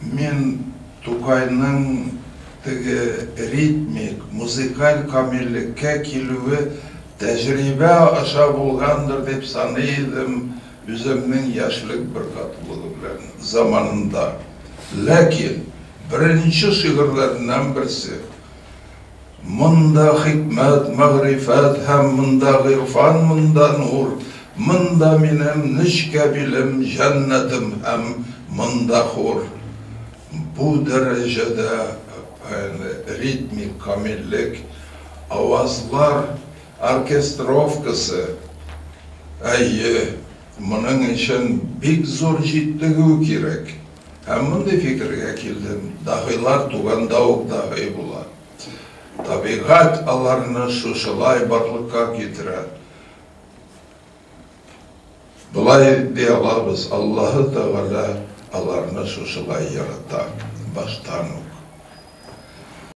Мен Тукайның теге ритмик, музыкаль камиллеккә килүе тәҗрибә аша булгандыр дип саныйдым үземнең яшьлек бер катлыгы белән заманында. Ләкин беренче шигырьләреннән берсе монда хикмәт, мәгърифәт һәм монда гыйрфан, монда нур, монда минем нечкә билем, җәннәтем һәм монда хур. Bu derecede ritmik kamillik, avazlar orkestrovkası, bunun için bik zor ciddiği gerek. Hem bunu fikirge kildim, dahılar tuğan davuk dahi bular. Tabiat alarını şuşulay barlıkka getiren. Bulay diyorlarız, Allah'ı Teala alarını şuşulay yaratan baştan